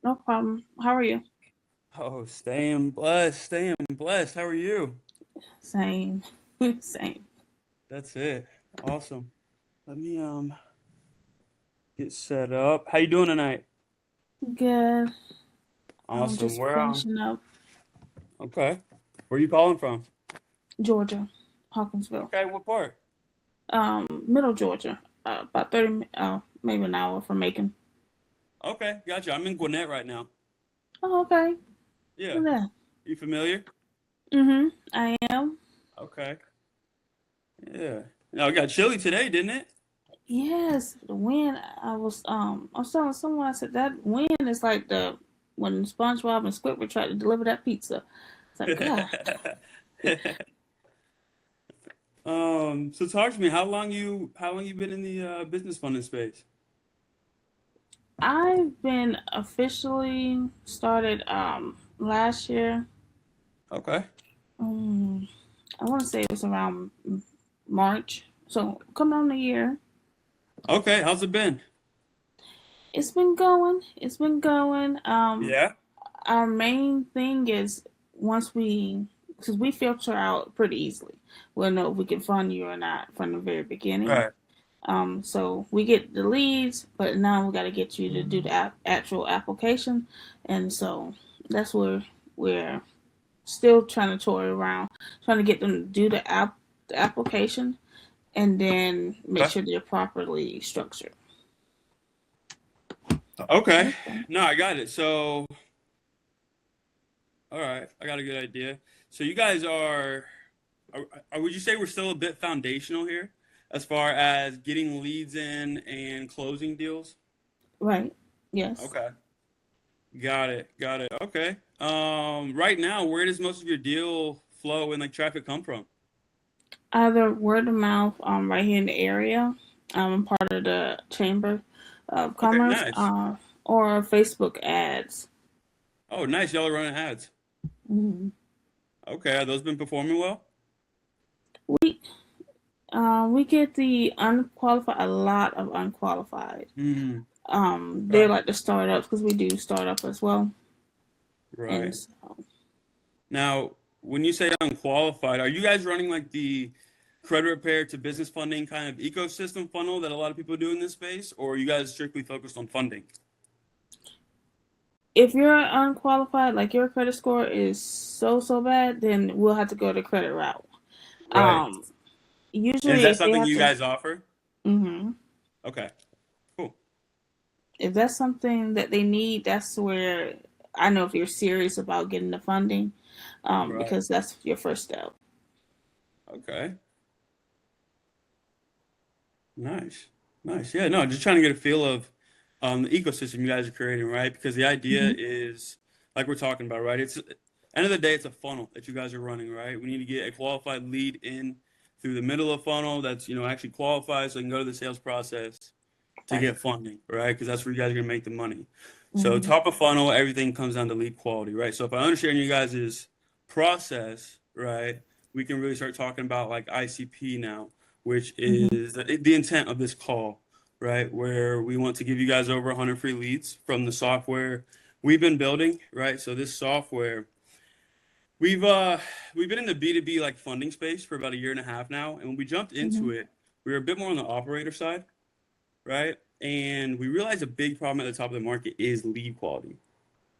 No problem. How are you? Oh, staying blessed, staying blessed. How are you? Same. Same. That's it. Awesome. Let me get set up. How you doing tonight? Good. I'm Awesome. just Where finishing up okay. Where you calling from? Georgia, Hawkinsville. Okay, what part? Middle Georgia. About 30, maybe an hour from Macon. Okay, gotcha. I'm in Gwinnett right now. Oh, okay. Yeah. Look at that. You familiar? I am. Okay. Yeah. Now it got chilly today, didn't it? Yes, the wind. I was telling someone. I said that wind is like the when SpongeBob and Squidward tried to deliver that pizza. It's like God. So talk to me. How long you been in the business funding space? I've been officially started last year. Okay. Um, I want to say it was around March. So coming on the year, Okay, how's it been? it's been going. It's been going. Yeah. Our main thing is once because we filter out pretty easily. We'll know if we can fund you or not from the very beginning. Right. So we get the leads, but now we got to get you to do the actual application, and so that's where we're still trying to toy around, trying to get them to do the application, and then make Okay. sure they're properly structured. Okay. Okay. No, I got it. So, all right, I got a good idea. So you guys would you say we're still a bit foundational here as far as getting leads in and closing deals? Right. Yes. Okay. Got it. Got it. Okay. Right now, where does most of your deal flow and like traffic come from? Either word of mouth, right here in the area. I'm part of the Chamber of Okay, Commerce, nice. or Facebook ads. Oh, nice. Y'all are running ads. Mhm. Okay, have those been performing well? We we get the unqualified, a lot of unqualified. Hmm. They're Okay. like the startups because we do startup as well, and Right. so Now, when you say unqualified, are you guys running like the credit repair to business funding kind of ecosystem funnel that a lot of people do in this space, or are you guys strictly focused on funding? if you're unqualified, like your credit score is so bad, then we'll have to go the credit route. Right. Um, And is Usually, that if they something have you to, guys offer? hmm Okay, cool. if that's something that they need, that's where I know if you're serious about getting the funding, Right. because that's your first step. Okay. Nice. Nice. Yeah, no, just trying to get a feel of the ecosystem you guys are creating, right? Because the idea Hmm. is like we're talking about, right? It's end of the day, it's a funnel that you guys are running, right? We need to get a qualified lead in through the middle of funnel that's, actually qualified so they can go to the sales process to Right. get funding, right? Because that's where you guys are gonna make the money. So Hmm. top of funnel, everything comes down to lead quality, right? So if I understand you guys' process, right, we can really start talking about like ICP now, which Hmm. is the intent of this call, right? Where we want to give you guys over 100 free leads from the software we've been building, right? So this software, we've uh we've been in the B2B like funding space for about a year and a half now, and when we jumped Hmm. into it, we were a bit more on the operator side, right? And we realized a big problem at the top of the market is lead quality,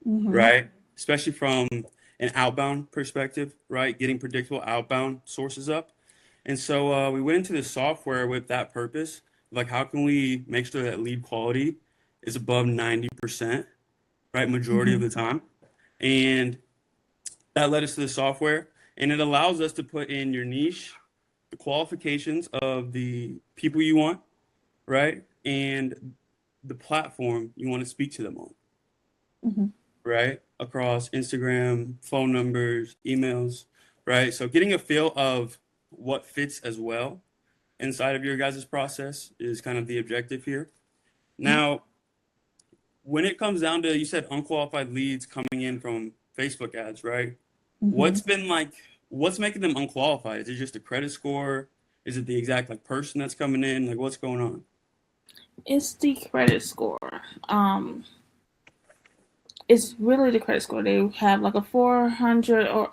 Hmm. right? Especially from an outbound perspective, right? Getting predictable outbound sources up. And so we went into the software with that purpose. Like, how can we make sure that lead quality is above 90%, right? Majority of Hmm. the time. And that led us to the software. And it allows us to put in your niche, the qualifications of the people you want, right? And the platform you want to speak to them on, Hmm. right? Across Instagram, phone numbers, emails, right? So getting a feel of what fits as well inside of your guys' process is kind of the objective here. Now, when it comes down to, you said unqualified leads coming in from Facebook ads, right? Hmm. What's been like, what's making them unqualified? Is it just a credit score? Is it the exact like person that's coming in? Like, what's going on? It's the credit score. Um, it's really the credit score. They have like a 400 or,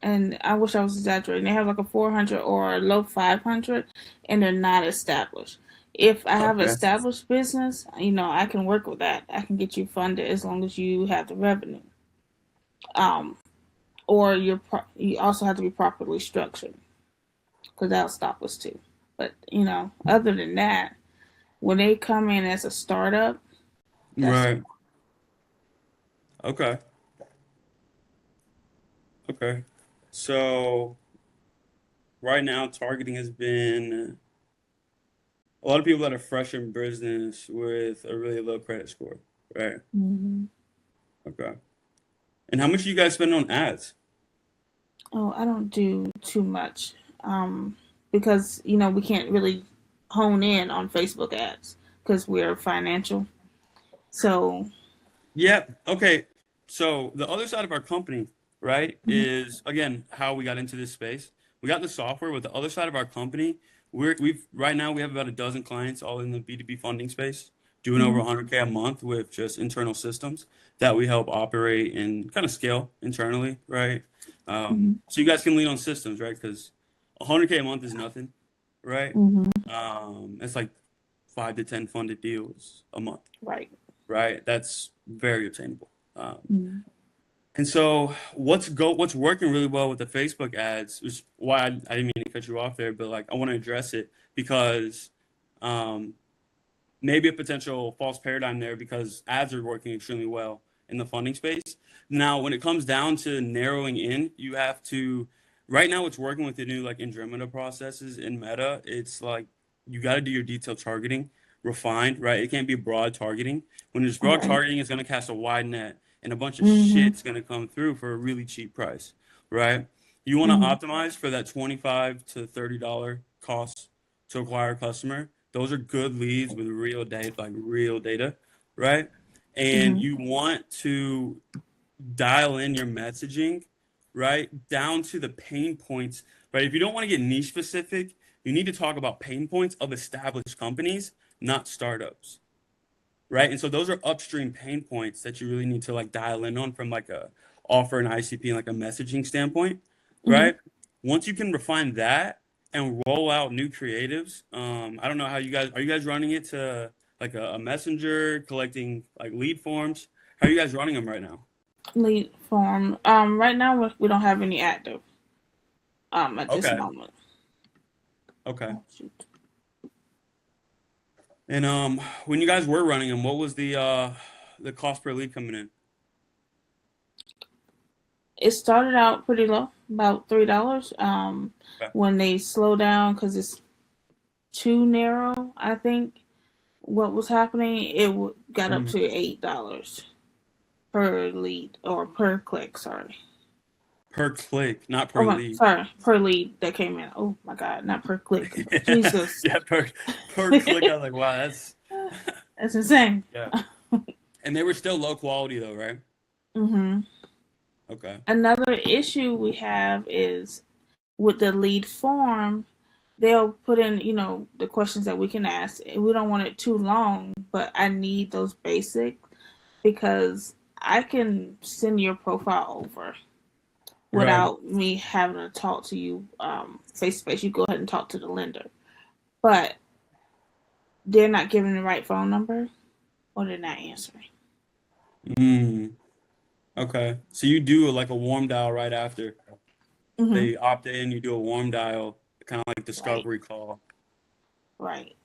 and I wish I was exaggerating. They have like a 400 or a low 500, and they're not established. If I have an Okay. established business, I can work with that. I can get you funded as long as you have the revenue. Um, or you also have to be properly structured because that'll stop us too. But other than that, when they come in as a startup, that's Right. Okay. Okay. So right now, targeting has been a lot of people that are fresh in business with a really low credit score, right? Mhm. Okay. And how much do you guys spend on ads? Oh, I don't do too much because we can't really hone in on Facebook ads because we're financial. So, Yeah. Okay. So the other side of our company, right, mhm, is again how we got into this space. We got the software, but the other side of our company, we've right now we have about a dozen clients all in the B2B funding space, doing over mhm, 100K a month with just internal systems that we help operate and kind of scale internally, right? mhm, So you guys can lean on systems, right? Because 100K a month is nothing, right? mhm, It's like 5 to 10 funded deals a month, right. right? That's very obtainable. Um, Mhm, and so what's working really well with the Facebook ads is why I didn't mean to cut you off there, but like I want to address it because um, maybe a potential false paradigm there because ads are working extremely well in the funding space. Now, when it comes down to narrowing in, you have to right now it's working with the new like Andromeda processes in Meta. It's like you got to do your detailed targeting refined, right? It can't be broad targeting. When there's broad right. targeting, it's going to cast a wide net and a bunch of Mhm, shit's going to come through for a really cheap price, right? You want to mhm, optimize for that $25 to $30 cost to acquire a customer. Those are good leads with real data, right? And mhm, you want to dial in your messaging, right, down to the pain points, right? If you don't want to get niche specific, you need to talk about pain points of established companies, not startups, right? And so those are upstream pain points that you really need to like dial in on from like a offer and ICP and like a messaging standpoint, mhm. right? Once you can refine that and roll out new creatives, I don't know how you guys running it to like a messenger, collecting like lead forms? How are you guys running them right now? Lead form. Right now we don't have any active. At this Okay, moment. okay. Oh, shoot. And when you guys were running them, what was the cost per lead coming in? It started out pretty low, about $3. Okay. When they slow down because it's too narrow, I think what was happening, it got up Mhm. to $8 per lead or per click. Sorry. Per click, not Oh per my, lead. sorry, per lead that came in. Oh my God, not per click. Jesus, Yeah, per click. I was like, wow, that's that's insane. yeah. And they were still low quality though, right? hmm Okay. Another issue we have is with the lead form. They'll put in, the questions that we can ask. We don't want it too long, but I need those basic because I can send your profile over Right. without me having to talk to you face to face. You go ahead and talk to the lender, but they're not giving the right phone number or they're not answering. Mm, okay. So you do like a warm dial right after hmm they opt in. You do a warm dial, kind of like Right, discovery call. right.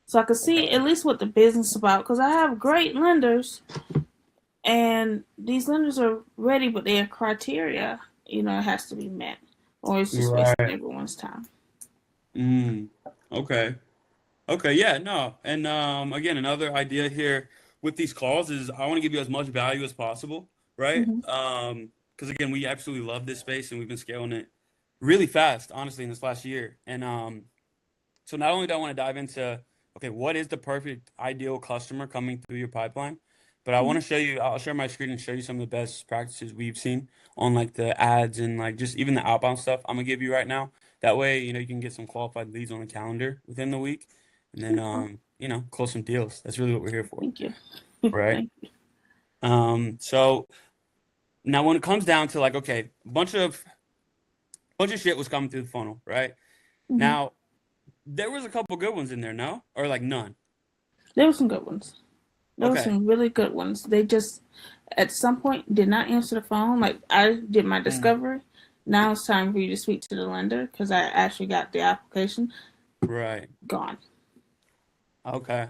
So I can see Okay. at least what the business is about because I have great lenders and these lenders are ready, but their criteria, it has to be met, or it's just wasting Right. everyone's time. Mm, okay. Okay, yeah, no. And again, another idea here with these calls is I want to give you as much value as possible, right? hmm Because again, we absolutely love this space and we've been scaling it really fast, honestly, in this last year. And so not only do I want to dive into, okay, what is the perfect ideal customer coming through your pipeline, but I want to show you, I'll share my screen and show you some of the best practices we've seen on like the ads and like just even the outbound stuff I'm gonna give you right now. That way, you can get some qualified leads on the calendar within the week and then, close some deals. That's really what we're here for, Thank you. right? Thank you. So Now, when it comes down to like, okay, bunch of shit was coming through the funnel, right? Hmm. Now, there was a couple good ones in there, no? Or like none? There were some good ones. There were Okay. some really good ones. They just, at some point, did not answer the phone. Like, I did my Mm, discovery. Now it's time for you to speak to the lender because I actually got the application. right. Gone. Okay.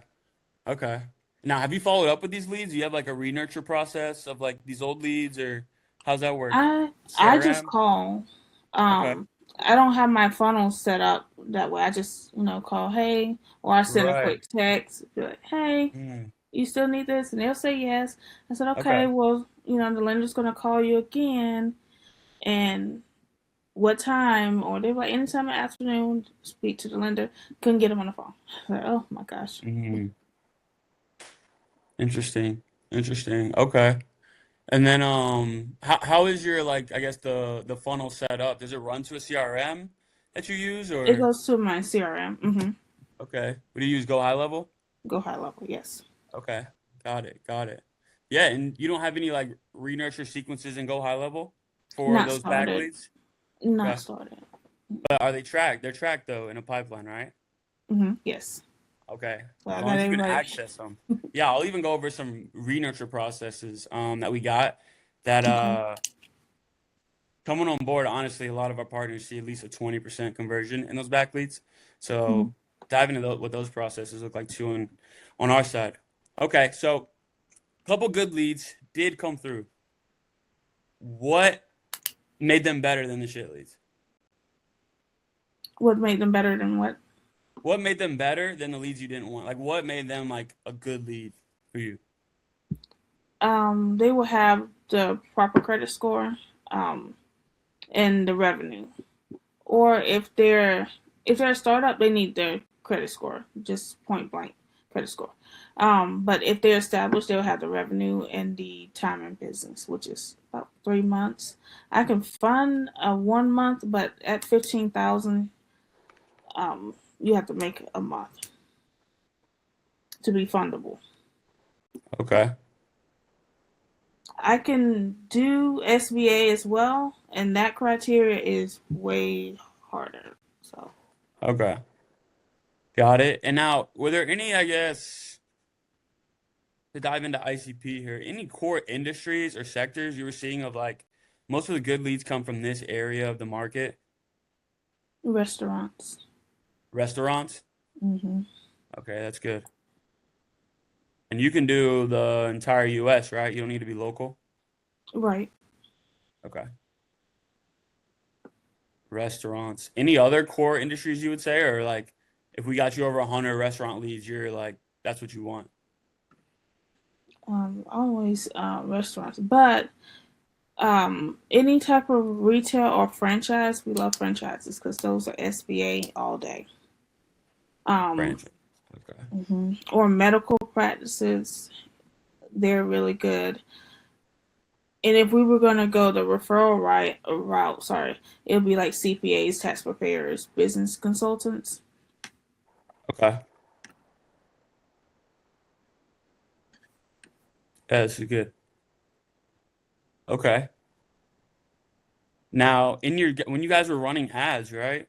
Okay. Now, have you followed up with these leads? Do you have like a re-nurture process of like these old leads, or how's that work? I just CRM? call. Okay. I don't have my funnel set up that way. I just, call, hey, or I send a Right. quick text, be like, hey, Mm, you still need this? And they'll say yes. I said, okay, okay. well, the lender's gonna call you again, and what time? Or they were like, anytime in the afternoon, speak to the lender. Couldn't get him on the phone. I was like, oh my gosh. Mm, interesting. Interesting. Okay. And then how is your like I guess the funnel set up? Does it run to a CRM that you use It or goes to my CRM. okay. What do you use? Go high level? Go high level, yes. Okay. Got it. Got it. Yeah, and you don't have any like re-nurture sequences in Go High Level for Not those back started. leads? Not Okay. started. But are they tracked? They're tracked though in a pipeline, right? Yes. Okay. So As I long got as you can everybody. access them. Yeah, I'll even go over some re-nurture processes that we got that Okay. coming on board, honestly, a lot of our partners see at least a 20% conversion in those back leads. Mhm. So diving into what those processes look like too on our side. Okay, so a couple good leads did come through. What made them better than the shit leads? What made them better than what? What made them better than the leads you didn't want? Like what made them like a good lead for you? They will have the proper credit score, um, and the revenue. Or if they're a startup, they need their credit score, just point blank credit score. But if they're established, they'll have the revenue and the time in business, which is about 3 months. I can fund a 1 month, but at 15,000, you have to make a month to be fundable. Okay. I can do SBA as well, and that criteria is way harder. So Okay. Got it. And now, were there any, I guess, to dive into ICP here, any core industries or sectors you were seeing of like most of the good leads come from this area of the market? restaurants. Restaurants? Hmm. Okay, that's good. And you can do the entire US, right? You don't need to be local. Right. Okay. Restaurants. Any other core industries you would say, or like if we got you over 100 restaurant leads, you're like, that's what you want. Always restaurants, but any type of retail or franchise, we love franchises because those are SBA all day. Um, Franchise. Okay. or medical practices, they're really good. And if we were gonna go the referral route, sorry, it would be like CPAs, tax preparers, business consultants. Okay. Yeah, this is good. Okay. Now, in your when you guys were running ads, right?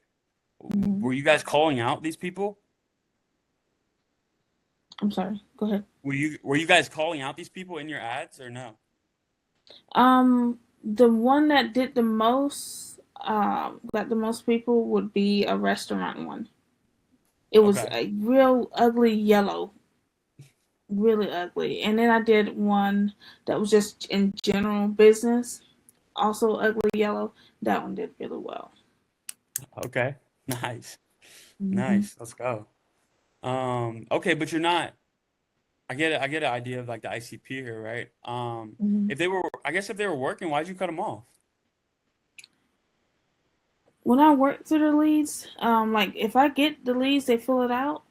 Hmm. Were you guys calling out these people? I'm sorry. Go ahead. Were you guys calling out these people in your ads or no? The one that did the most, got the most people would be a restaurant one. It was Okay. a real ugly yellow, really ugly. And then I did one that was just in general business, also ugly yellow. That one did really well. Okay. Nice. Hmm. Nice. Let's go. Okay, but you're not I get an idea of like the ICP here, right? Hmm. If they were I guess if they were working, why'd you cut them off? When I work through the leads, like if I get the leads, they fill it out.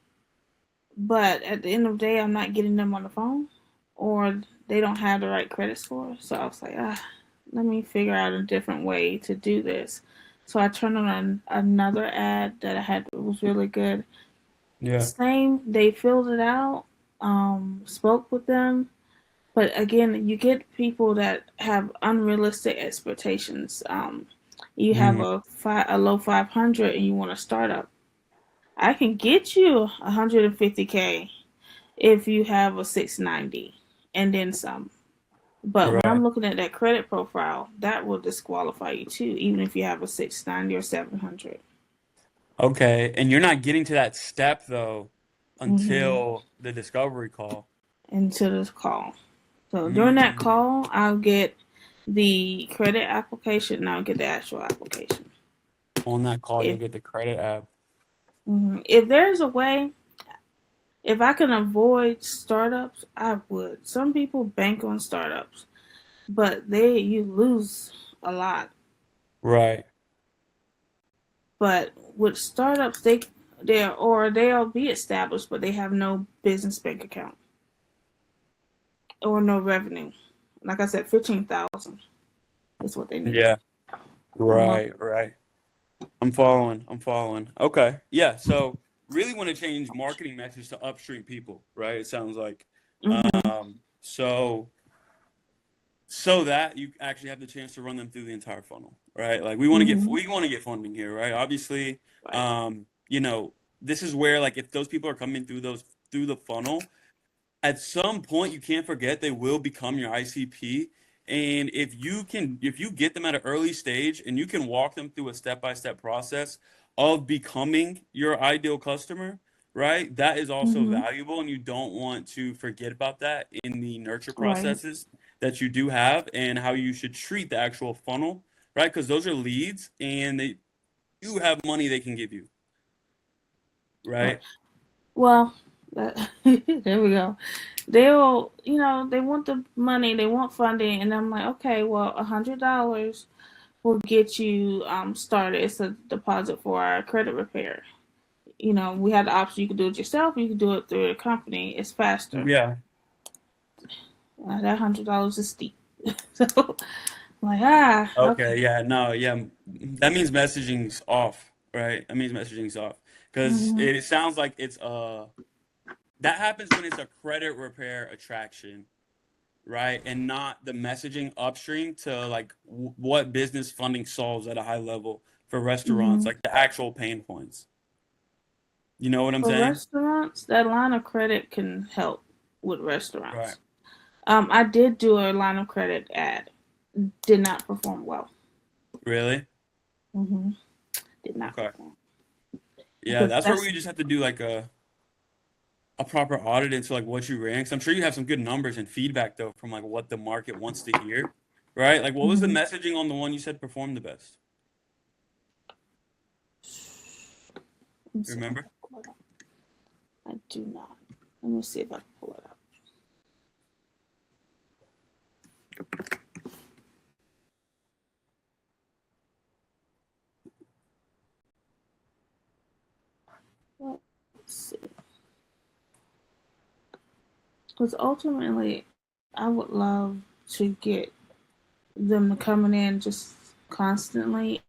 But at the end of the day, I'm not getting them on the phone, or they don't have the right credit score. So I was like, let me figure out a different way to do this. So I turned on another ad that I had was really good. Yeah. Same, they filled it out, spoke with them, But again, you get people that have unrealistic expectations. You have Mm, a low 500 and you want to start up. I can get you 150K if you have a 690 and then some. But when right. I'm looking at that credit profile, that will disqualify you too, even if you have a 690 or 700. Okay. And you're not getting to that step though Mm-hmm. until the discovery call. Until this call. So during that Mm, call, I'll get the credit application and I'll get the actual application. on that call, you'll If get the credit app. if there's a way, if I can avoid startups, I would. Some people bank on startups, but you lose a lot. Right. But with startups, they'll be established, but they have no business bank account or no revenue. Like I said, 15,000 is what they need Yeah. a month. Right. Right. I'm following. I'm following. Okay. Yeah. So really want to change marketing message to upstream people, right? It sounds like. Mm-hmm. So that you actually have the chance to run them through the entire funnel, right? Like Mm-hmm. we want to get funding here, right? Obviously, Right. you know, this is where like if those people are coming through the funnel, at some point you can't forget they will become your ICP. And if you get them at an early stage and you can walk them through a step-by-step process of becoming your ideal customer, right? That is also Mm-hmm. valuable, and you don't want to forget about that in the nurture Right. processes that you do have and how you should treat the actual funnel, right? Because those are leads and they do have money they can give you, Right. right? Well, there we go. They want the money, they want funding, and I'm like, okay, well, $100 will get you started. It's a deposit for our credit repair. We had the option, you could do it yourself, you could do it through a company. It's faster. Yeah. That $100 is steep. So I'm like, okay. Okay, yeah, no, yeah. That means messaging's off, right? That means messaging's off. Because Hmm. it sounds like it's that happens when it's a credit repair attraction, right? And not the messaging upstream to like what business funding solves at a high level for restaurants, Hmm. like the actual pain points. You know what I'm For saying? restaurants, that line of credit can help with Right. restaurants. I did do a line of credit ad. Did not perform well. Really? Hmm. Did not Okay. perform Yeah, because that's where that's. we just have to do like a proper audit into like what you rank. 'Cause I'm sure you have some good numbers and feedback though from like what the market wants to hear, right? Like what was the Hmm. messaging on the one you said performed the best? Let me see if I Remember? can pull it up. I do not. Let me see if I can pull it up. Let's see. Because ultimately, I would love to get them coming in just constantly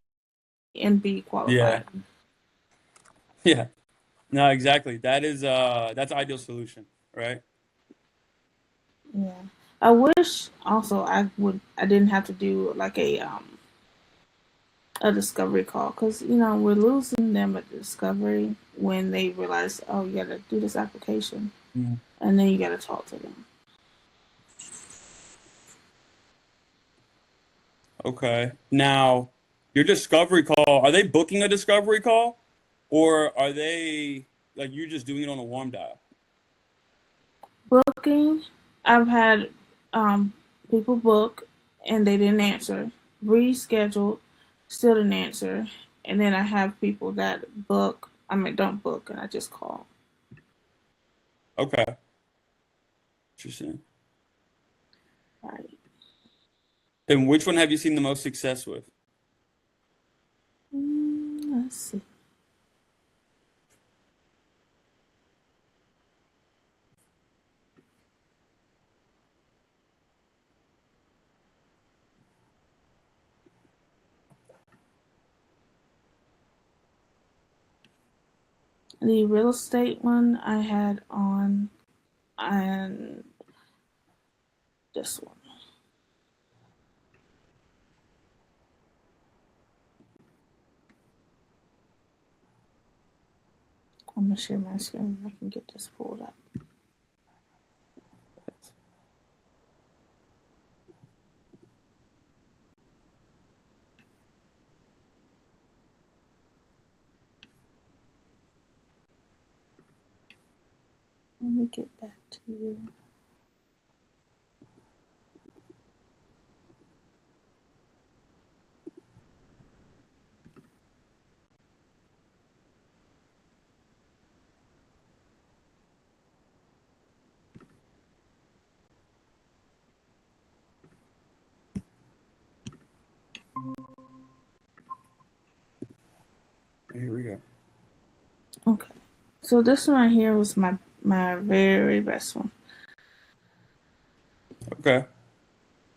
and be Yeah. qualified. Yeah. No, exactly. That's ideal solution, right? Yeah. I wish also I didn't have to do like a discovery call because we're losing them at the discovery when they realize, oh, you gotta do this application Mhm. and then you gotta talk to them. Okay. Now, your discovery call, are they booking a discovery call or are they like you just doing it on a warm dial? Booking, I've had um, people book and they didn't answer, rescheduled, still didn't answer, and then I have people that book. I mean, don't book, and I just call. Okay. Interesting. Right. And which one have you seen the most success with? Let's see. The real estate one I had on, and this one. I'm gonna share my screen. I can get this pulled up. Let me get back to you. Here we go. Okay. So this one right here was my very best one. Okay.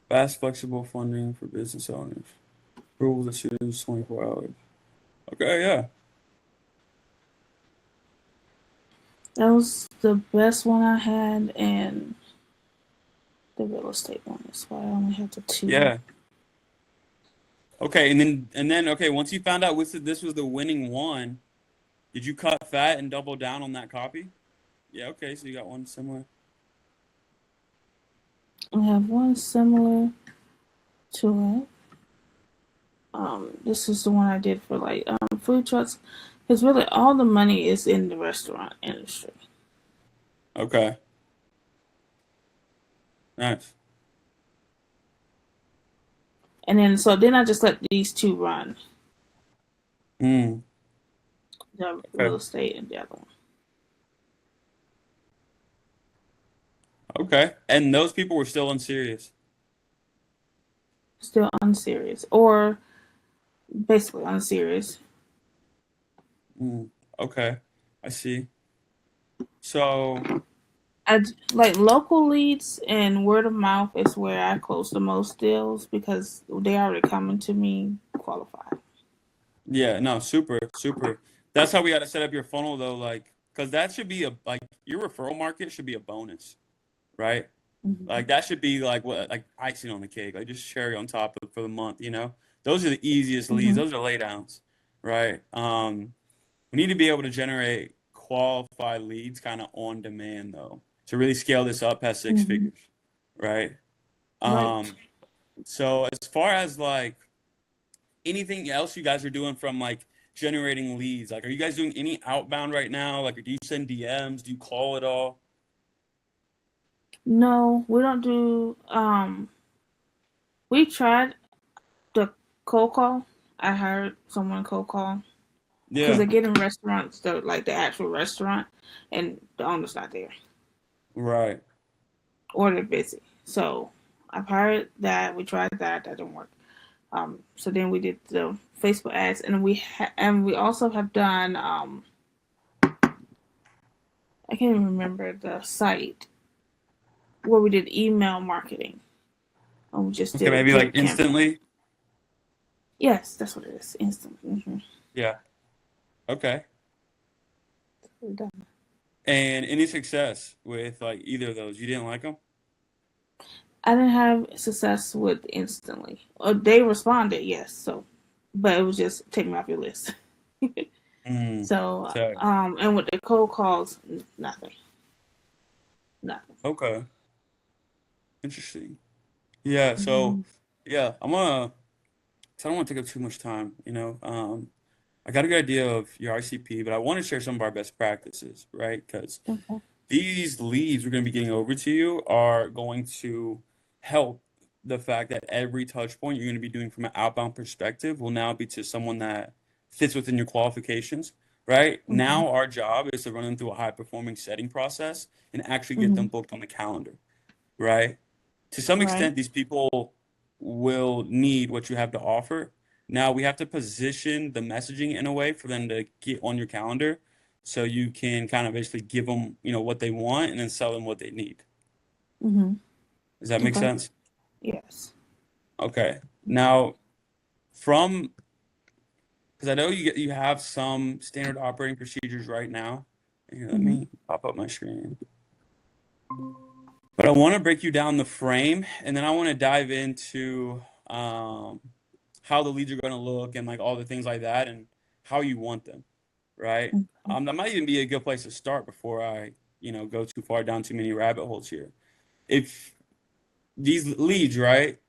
Fast, flexible funding for business owners. Approval as soon as 24 hours. Okay, yeah. That was the best one I had, and the real estate one. That's why I only have the two. Yeah. Okay, and then okay, once you found out this was the winning one, did you cut fat and double down on that copy? Yeah, okay, so you got one similar. I have one similar to it. This is the one I did for like food trucks, because really all the money is in the restaurant industry. Okay. Nice. And then I just let these two run, Mm. the Okay. real estate and the other one. Okay. And those people were still unserious. Still unserious, or basically unserious. Mm. Okay. I see. So, I like local leads and word of mouth is where I close the most deals because they already coming to me qualified. yeah, no, super, super. That's how we got to set up your funnel though, like, because that should be like your referral market should be a bonus, right? Mm-hmm. Like that should be like what like icing on the cake, like just cherry on top of for the month, you know? Those are the easiest leads. Mm-hmm. Those are laydowns, right? We need to be able to generate qualified leads kind of on demand though to really scale this up past 6 Mm-hmm. figures, right? Right. So as far as like anything else you guys are doing from like generating leads, like are you guys doing any outbound right now? Like do you send DMs? Do you call at all? No, we don't do. We tried the cold call. I heard someone cold call because Yeah, they get in restaurants, like the actual restaurant, and the owner's not there right. or they're busy. So I've heard that. We tried that. That didn't work. So then we did the Facebook ads, and we also have done. I can't even remember the site where we did email marketing. And we just Okay, did a maybe like drip campaign. instantly. Yes, that's what it is. Instant. Mm-hmm. Yeah. Okay. We're done. And any success with like either of those? You didn't like them? I didn't have success with instantly. They responded, yes. So, but it was just take me off your list. Mm. So, So, and with the cold calls, nothing. okay. Interesting. Yeah. So, Mm-hmm. yeah, I'm gonna. So I don't want to take up too much time. You know, I got a good idea of your ICP, but I want to share some of our best practices, right? Because Okay. these leads we're going to be getting over to you are going to help the fact that every touch point you're going to be doing from an outbound perspective will now be to someone that fits within your qualifications, right? Mm-hmm. Now our job is to run them through a high performing setting process and actually get Mm-hmm. them booked on the calendar, right? To some Right. extent, these people will need what you have to offer. Now we have to position the messaging in a way for them to get on your calendar so you can kind of basically give them, you know, what they want and then sell them what they need. Mm-hmm. Does that make Okay. sense? Yes. Okay. Now, from because I know you have some standard operating procedures right now. Here, let Mm-hmm. me pop up my screen. But I want to break you down the frame, and then I want to dive into um, how the leads are going to look and like all the things like that, and how you want them, right? Okay. That might even be a good place to start before I, go too far down too many rabbit holes here. If these leads, right,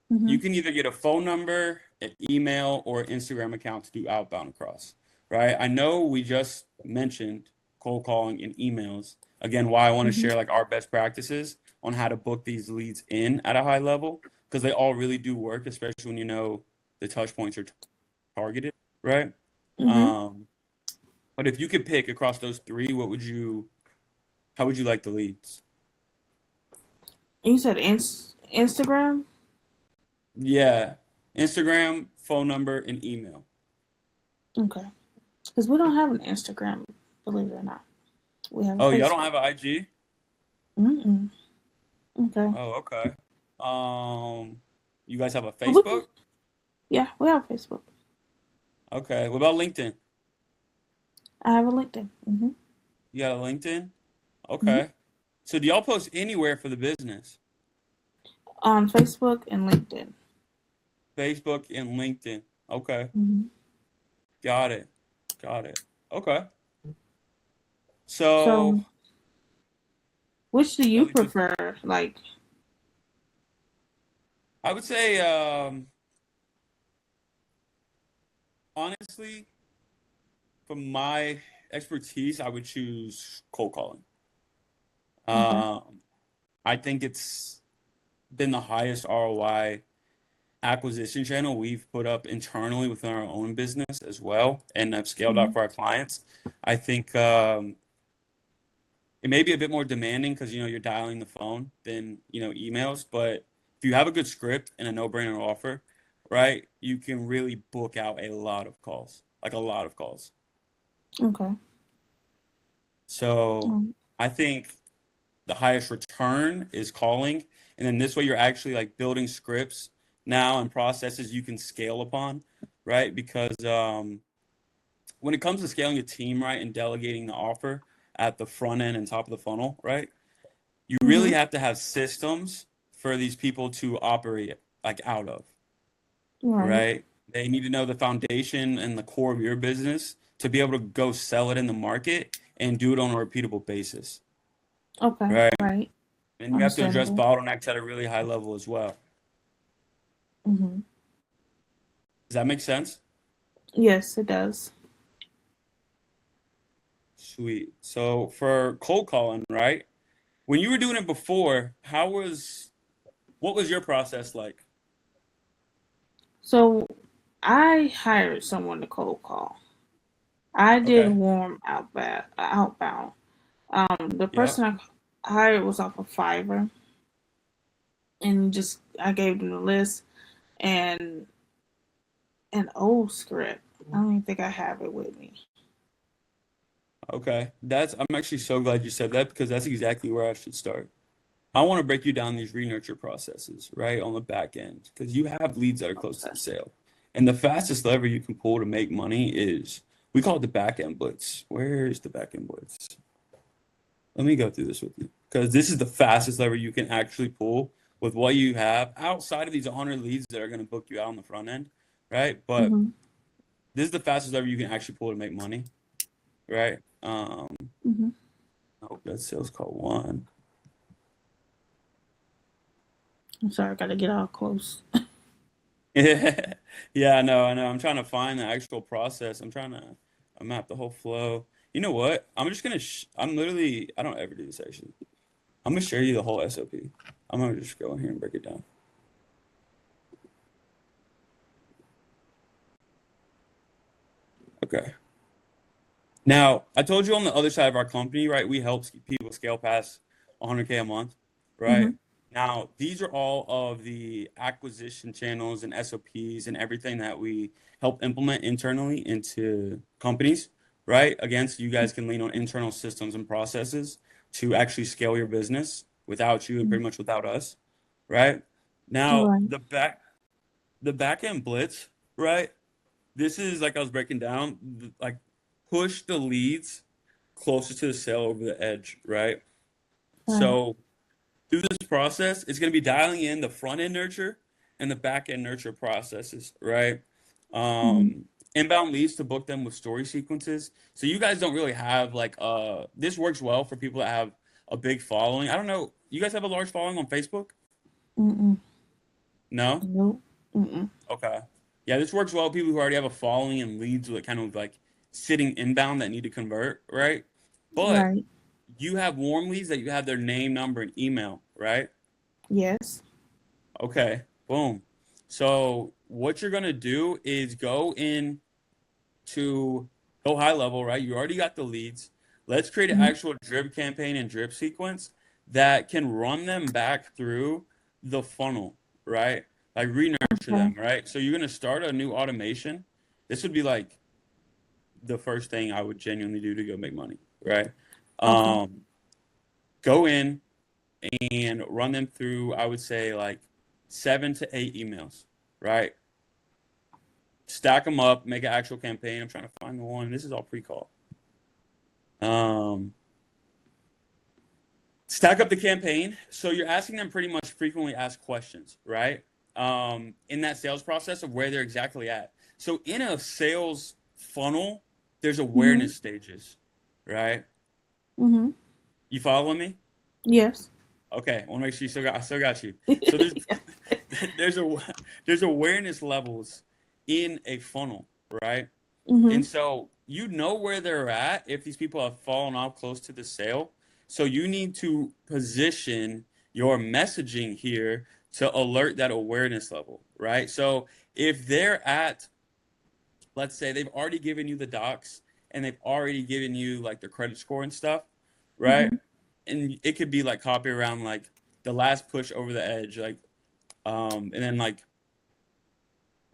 you Mm-hmm. can either get a phone number, an email, or an Instagram account to do outbound across, right? I know we just mentioned cold calling and emails. Again, why I want to Mm-hmm. share like our best practices on how to book these leads in at a high level because they all really do work, especially when you know the touch points are targeted, right? Mm-hmm. Um, but if you could pick across those three, how would you like the leads? You said Instagram? Yeah, Instagram, phone number, and email. Okay. Because we don't have an Instagram, believe it or not. We have a Oh, y'all don't Facebook. have an IG? Mm-mm. Okay. Oh, okay. You guys have a But we can, Facebook? yeah, we have Facebook. Okay. What about LinkedIn? I have a LinkedIn. Mm-hmm. You got a LinkedIn? Mm-hmm. Okay. So do y'all post anywhere for the business? On Facebook and LinkedIn. Facebook and LinkedIn. Okay. Mm-hmm. Got it. Got it. Okay. So So, which do let you me just, prefer? Like, I would say, honestly, from my expertise, I would choose cold calling. okay. Um, I think it's been the highest ROI acquisition channel we've put up internally within our own business as well, and have scaled Mm-hmm. out for our clients. I think it may be a bit more demanding because you're dialing the phone than emails, but if you have a good script and a no-brainer offer, right, you can really book out a lot of calls, like a lot of calls. Okay. So Um, I think the highest return is calling, and then this way you're actually like building scripts now and processes you can scale upon, right? Because when it comes to scaling a team, right, and delegating the offer at the front end and top of the funnel, right, you really mm-hmm. have to have systems for these people to operate like out of, Right. right? They need to know the foundation and the core of your business to be able to go sell it in the market and do it on a repeatable basis, Okay. right? Right. And you have to address Understandable. bottlenecks at a really high level as well. Mm-hmm. Does that make sense? Yes, it does. Sweet. So for cold calling, right? When you were doing it before, what was your process like? So, I hired someone to cold call. I did Okay. warm outbound. The Yep. person I hired was off of Fiverr, and just I gave them the list and an old script. I don't even think I have it with me. Okay. I'm actually so glad you said that because that's exactly where I should start. I want to break you down these re-nurture processes, right, on the back end, because you have leads that are close to the sale. And the fastest lever you can pull to make money is, we call it the back end blitz. Where is the back end blitz? Let me go through this with you, because this is the fastest lever you can actually pull with what you have outside of these 100 leads that are going to book you out on the front end, right? But Mm-hmm. this is the fastest lever you can actually pull to make money, right? Mm-hmm. I hope that sales call one. I'm sorry, I gotta get all close. Yeah, yeah, I know. I'm trying to find the actual process. I'm trying to map the whole flow. You know what? I'm literally, I don't ever do this actually. I'm gonna share you the whole SOP. I'm gonna just go in here and break it down. Okay. Now, I told you on the other side of our company, right? We help people scale past 100K a month, Mm-hmm. right? Now, these are all of the acquisition channels and SOPs and everything that we help implement internally into companies, right? Again, so you guys can lean on internal systems and processes to actually scale your business without you and pretty much without us, right? Now, Right. the back end blitz, right? This is like I was breaking down, like push the leads closer to the sale over the edge, right? Right. So through this process, it's going to be dialing in the front end nurture and the back end nurture processes, right? Mm-hmm. Inbound leads to book them with story sequences. So you guys don't really have like this works well for people that have a big following. I don't know. You guys have a large following on Facebook? Mm-mm. No? Nope. Mm-mm. Okay. Yeah, this works well with people who already have a following and leads with kind of like sitting inbound that need to convert, right? But Right. you have warm leads that you have their name, number, and email, right? Yes. Okay, boom. So what you're gonna do is go in to go high level, right? You already got the leads. Let's create an Mm-hmm. actual drip campaign and drip sequence that can run them back through the funnel, right? Like re-nurture Okay. them, right? So you're gonna start a new automation. This would be like the first thing I would genuinely do to go make money, right? Okay. Um, Go in and run them through, I would say like 7 to 8 emails, right? Stack them up, make an actual campaign. I'm trying to find the one. This is all pre-call. Um, Stack up the campaign. So you're asking them pretty much frequently asked questions, right? In that sales process of where they're exactly at. So in a sales funnel, there's Mm-hmm. awareness stages, right? Mm-hmm. You following me? Yes. Okay, I want to make sure I still got you. So there's there's a there's awareness levels in a funnel, right? Mm-hmm. And so you know where they're at if these people have fallen off close to the sale. So you need to position your messaging here to alert that awareness level, right? So if they're at, let's say they've already given you the docs and they've already given you like the credit score and stuff, right? Mm-hmm. And it could be like copy around like the last push over the edge, like and then like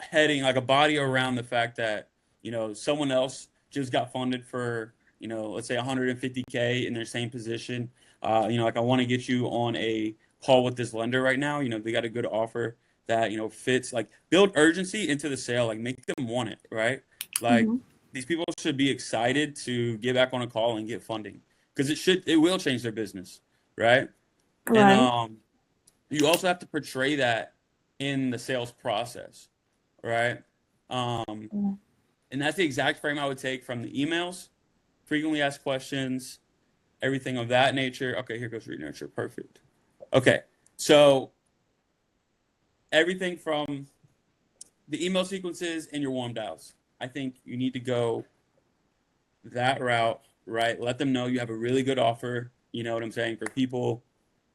heading like a body around the fact that someone else just got funded for let's say 150K in their same position. Like I want to get you on a call with this lender right now. They got a good offer that fits. Like build urgency into the sale. Like make them want it, right? Like Mm-hmm. these people should be excited to get back on a call and get funding because it will change their business, right? And Right. you also have to portray that in the sales process, right? Um, Yeah. and that's the exact frame I would take from the emails, frequently asked questions, everything of that nature. Okay, here goes re-nurture. Perfect. Okay, so everything from the email sequences and your warm dials. I think you need to go that route, right? Let them know you have a really good offer, you know what I'm saying, for people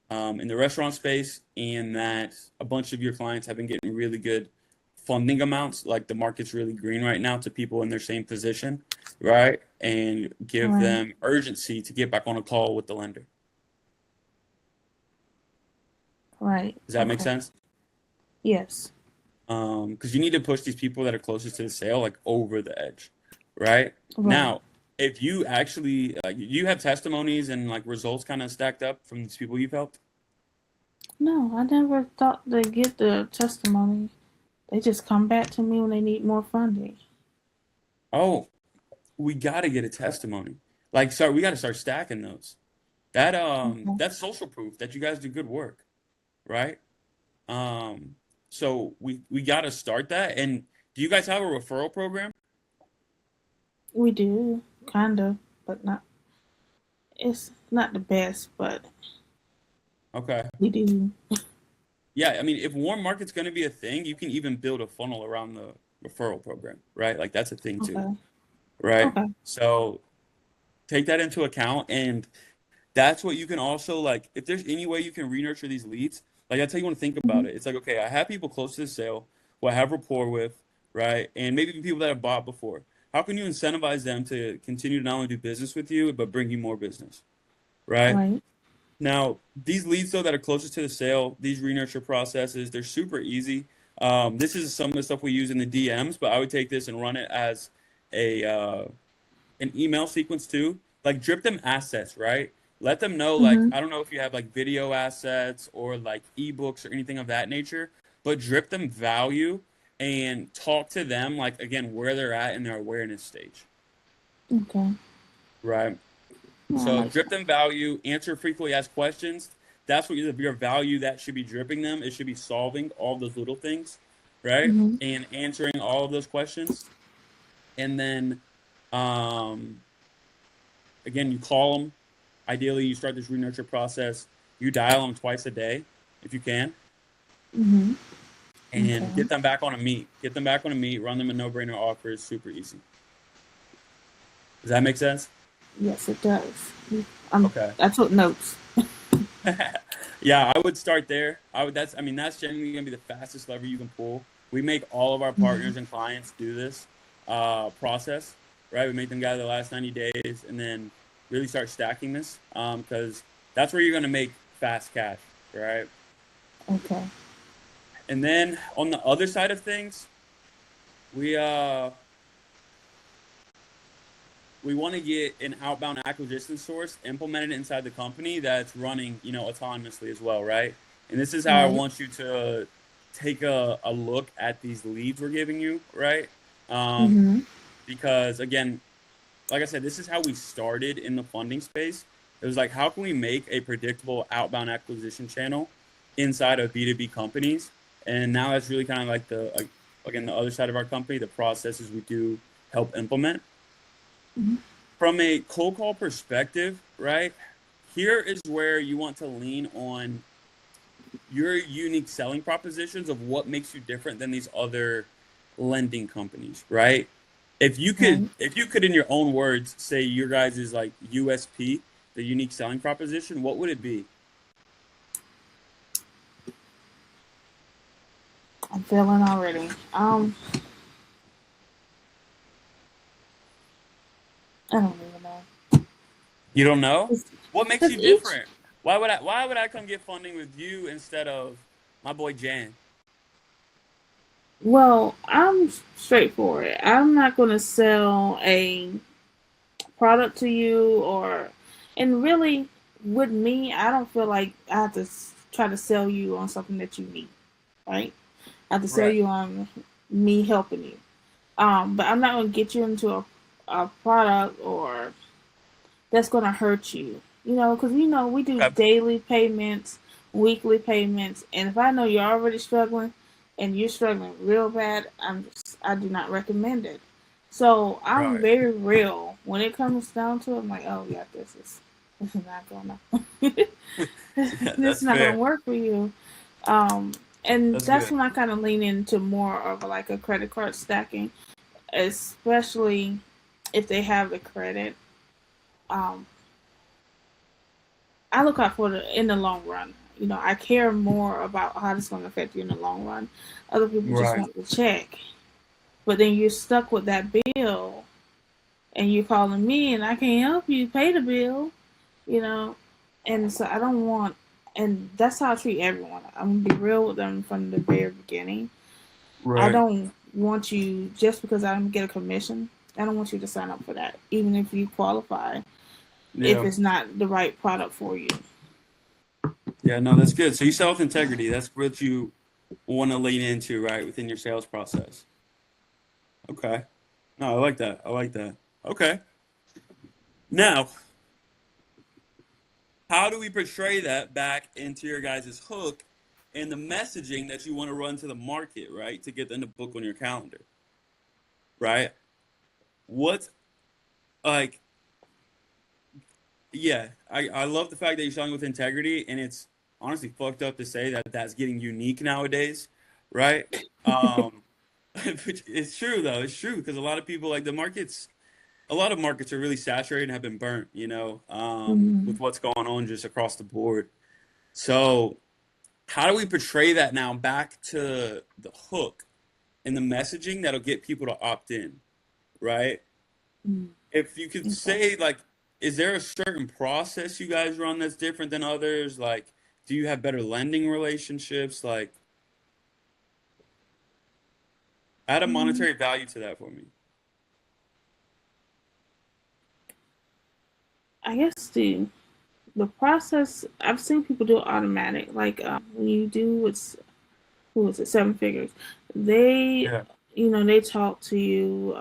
in the restaurant space, and that a bunch of your clients have been getting really good funding amounts. Like the market's really green right now to people in their same position, right? And give Right. them urgency to get back on a call with the lender. Right. Does that make Okay. sense? Yes. Because you need to push these people that are closest to the sale like over the edge, right? Right. Now, if you actually like, you have testimonies and like results kind of stacked up from these people you've helped. No, I never thought to get the testimony. They just come back to me when they need more funding. Oh, we got to get a testimony. Like, sorry, we got to start stacking those. Okay. That's social proof that you guys do good work, right? Um, so we got to start that. And do you guys have a referral program? We do, kind of, but not. It's not the best, but Okay. we do. Yeah, I mean, if warm market's going to be a thing, you can even build a funnel around the referral program, right? Like that's a thing too, Okay. right? Okay. So take that into account, and that's what you can also like. If there's any way you can re-nurture these leads, like that's how you want to think Hmm. about it. It's like, okay, I have people close to the sale who I have rapport with, right? And maybe even people that have bought before. How can you incentivize them to continue to not only do business with you, but bring you more business, right? Right. Now, these leads though that are closest to the sale, these re-nurture processes, they're super easy. This is some of the stuff we use in the DMs, but I would take this and run it as a an email sequence too. Like drip them assets, right? Let them know, like, Hmm. I don't know if you have like video assets or like ebooks or anything of that nature, but drip them value and talk to them like again where they're at in their awareness stage, Okay. right? Yeah, So like drip them value, answer frequently asked questions that's what your value that should be dripping them. It should be solving all those little things, right? Mm-hmm. And answering all of those questions. And then, um, again, you call them. Ideally, you start this re-nurture process. You dial them twice a day if you can, Mm-hmm. and Okay. get them back on a meet. Get them back on a meet. Run them a no-brainer offers. Super easy. Does that make sense? Yes, it does. Okay. I took notes. Yeah, I would start there. I would. That's. I mean, that's generally gonna be the fastest lever you can pull. We make all of our Mm-hmm. partners and clients do this process, right? We make them gather the last 90 days and then really start stacking this because that's where you're gonna make fast cash, right? Okay. And then on the other side of things, we we want to get an outbound acquisition source implemented inside the company that's running, autonomously as well, right? And this is how I Right. want you to take a look at these leads we're giving you, right? Um, Mm-hmm. because again, like I said, this is how we started in the funding space. It was like, how can we make a predictable outbound acquisition channel inside of B2B companies? And now that's really kind of like again, the other side of our company, the processes we do help implement. Mm-hmm. From a cold call perspective, right? Here is where you want to lean on your unique selling propositions of what makes you different than these other lending companies, right? Right. If you could in your own words say your guys' is like USP, the unique selling proposition, what would it be? I'm feeling already. I don't even know. You don't know? What makes Because you each, different? Why would I come get funding with you instead of my boy Jan? well, I'm straightforward. I'm not going to sell a product to you and really, with me, I don't feel like I have to try to sell you on something that you need, right? I have to sell Right. you on me helping you. But I'm not going to get you into a product or that's going to hurt you. Because we do Okay. daily payments, weekly payments, and if I know you're already struggling and you're struggling real bad, I do not recommend it. So I'm Right. very real when it comes down to it. I'm like, oh yeah, this is not gonna Yeah, this is that's not gonna fair. work for you. Um, and That's that's good. when I kind of lean into more of like a credit card stacking, especially if they have the credit. Um, I look out for the in the long run. I care more about how this going to affect you in the long run. Other people just Right. want the check, but then you're stuck with that bill, and you're calling me, and I can't help you pay the bill. You know, and so I don't want, and that's how I treat everyone. I'm gonna be real with them from the very beginning. I Right. don't want you just because I don't get a commission. I don't want you to sign up for that, even if you qualify. If Yeah. it's not the right product for you. Yeah, no, that's good. So you sell with integrity. That's what you want to lean into, right, within your sales process. Okay. No, I like that. I like that. Okay. Now, how do we portray that back into your guys' hook and the messaging that you want to run to the market, right, to get them to book on your calendar, right? What's like, yeah, I love the fact that you're selling with integrity, and it's honestly fucked up to say that that's getting unique nowadays, right? Um, it's true though. It's true because a lot of people like a lot of markets are really saturated and have been burnt, Mhm. with what's going on just across the board. So, how do we portray that now back to the hook and the messaging that'll get people to opt in, right? Mm, If you could okay. say, like, is there a certain process you guys run that's different than others? Like, do you have better lending relationships? Like, add a Mm, monetary value to that for me. I guess the process I've seen people do it automatic. Like when you do it's who is it, seven figures. They Yeah. they talk to you,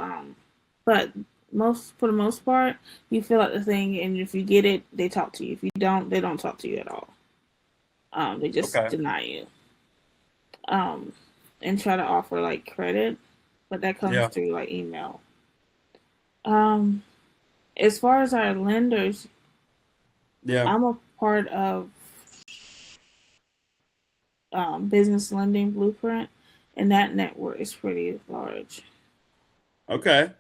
but most for the most part, you fill out the thing, and if you get it, they talk to you. If you don't, they don't talk to you at all. They just Okay. deny you. Um, and try to offer like credit, but that comes Yeah. through like email. Um, as far as our lenders, Yeah. I'm a part of Business Lending Blueprint, and that network is pretty large. Okay.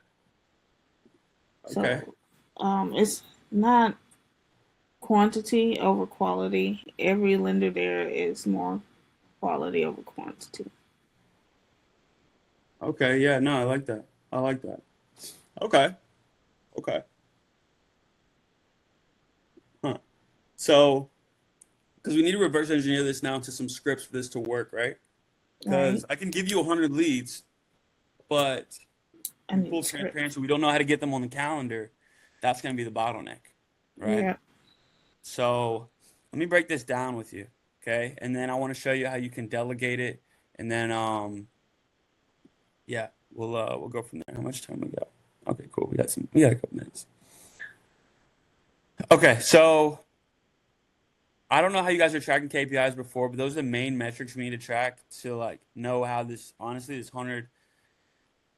Okay. So it's not quantity over quality. Every lender there is more quality over quantity. Okay. Yeah. No, I like that. I like that. Okay. Okay. Huh. So, because we need to reverse engineer this now into some scripts for this to work, right? Right? Because I can give you 100 leads, but I in need full scripts. transparency, we don't know how to get them on the calendar. That's going to be the bottleneck, right? Yeah. So let me break this down with you, okay? And then I want to show you how you can delegate it, and then yeah, we'll go from there. How much time we got? Okay, cool. We got a couple minutes. Okay, so I don't know how you guys are tracking KPIs before, but those are the main metrics we need to track to like know how this honestly these 100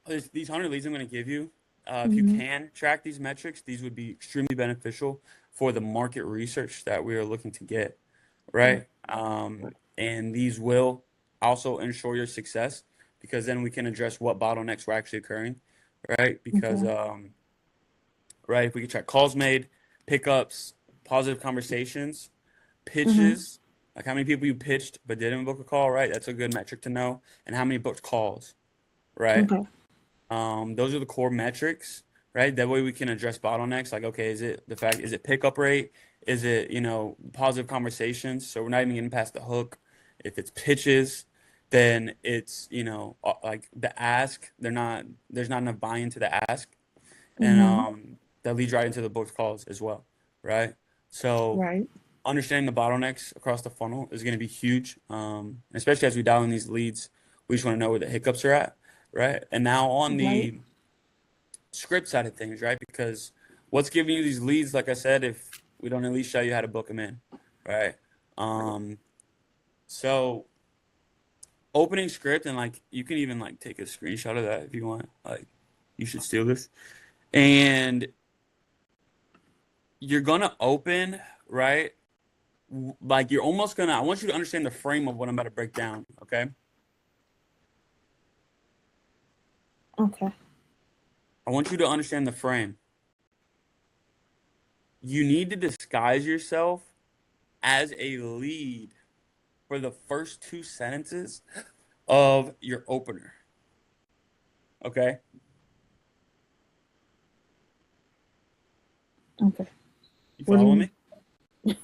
leads I'm going to give you. If you Mm-hmm. can track these metrics, these would be extremely beneficial for the market research that we are looking to get, right? And these will also ensure your success because then we can address what bottlenecks were actually occurring, right? Because, Okay. right, if we can track calls made, pickups, positive conversations, Mm-hmm. pitches, like how many people you pitched but didn't book a call, right? That's a good metric to know. And how many booked calls, right? Okay. Those are the core metrics, right? That way we can address bottlenecks. Like, okay, is it pickup rate? Is it, positive conversations? So we're not even getting past the hook. If it's pitches, then it's, like the ask, there's not enough buy-in to the ask. And Mm-hmm. that leads right into the booked calls as well, right? So Right. understanding the bottlenecks across the funnel is going to be huge. Especially as we dial in these leads, we just want to know where the hiccups are at, right? And now on Right. the script side of things, right? Because what's giving you these leads, like I said, if we don't at least show you how to book them in, right? Um, so opening script and like you can even like take a screenshot of that if you want. Like you should steal this. And you're gonna open, right? Like you're almost gonna I want you to understand the frame of what I'm about to break down, okay? Okay. I want you to understand the frame. You need to disguise yourself as a lead for the first two sentences of your opener. Okay? Okay. You What do you follow mean? me?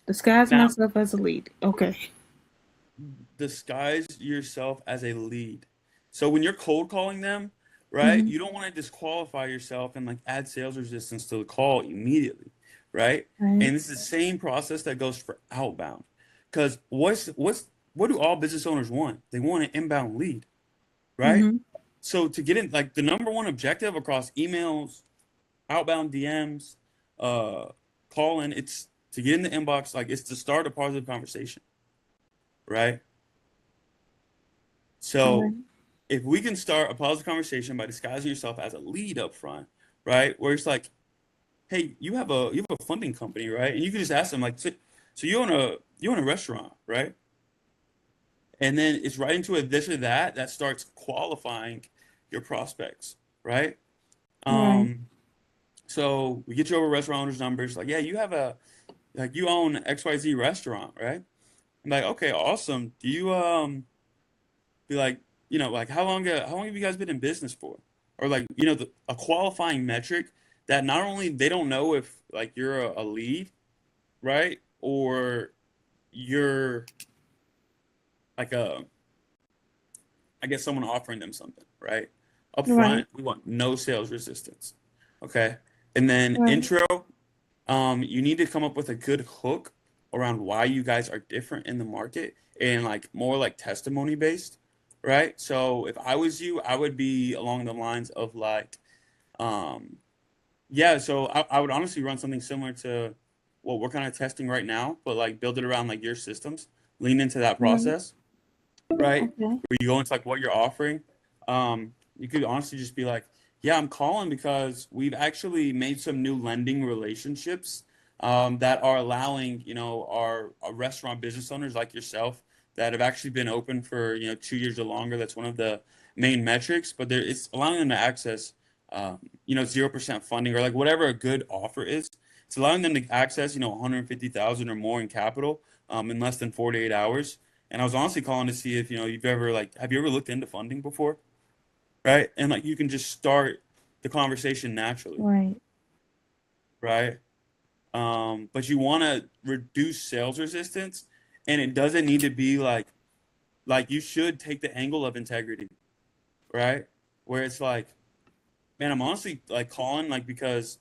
Disguise Now, myself as a lead. Okay. disguise yourself as a lead. So when you're cold calling them, right, Mm-hmm. you don't want to disqualify yourself and like add sales resistance to the call immediately, right? Right. And it's the same process that goes for outbound. Because what do all business owners want? They want an inbound lead, right? Mm-hmm. So to get in, like the number one objective across emails, outbound DMs, uh, calling, it's to get in the inbox, like it's to start a positive conversation, right? Right. So if we can start a positive conversation by disguising yourself as a lead up front, right? Where it's like, hey, you have a funding company, right? And you can just ask them like, so you own a restaurant, right? And then it's right into a this or that starts qualifying your prospects, right? Right. Um, so we get you over restaurant owners' numbers, like, yeah, you own XYZ restaurant, right? I'm like, okay, awesome. Do you be like, like how long have you guys been in business for? Or like, a qualifying metric that not only they don't know if like you're a lead, right? Or you're like I guess someone offering them something, right? Up Right. front, we want no sales resistance. Okay. And then Right. intro, you need to come up with a good hook around why you guys are different in the market and like more like testimony based, right? So if I was you, I would be along the lines of like, um, yeah, so I would honestly run something similar to what we're kind of testing right now, but like build it around like your systems, lean into that Right. process, right? Okay. Where you go into like what you're offering. You could honestly just be like, yeah, I'm calling because we've actually made some new lending relationships that are allowing, our restaurant business owners like yourself that have actually been open for, 2 years or longer. That's one of the main metrics, but it's allowing them to access, 0% funding or like whatever a good offer is. It's allowing them to access, 150,000 or more in capital in less than 48 hours. And I was honestly calling to see if, you've ever like, have you ever looked into funding before? Right? And like you can just start the conversation naturally, Right. right? But you want to reduce sales resistance, and it doesn't need to be like you should take the angle of integrity, right? Where it's like, man, I'm honestly like calling like because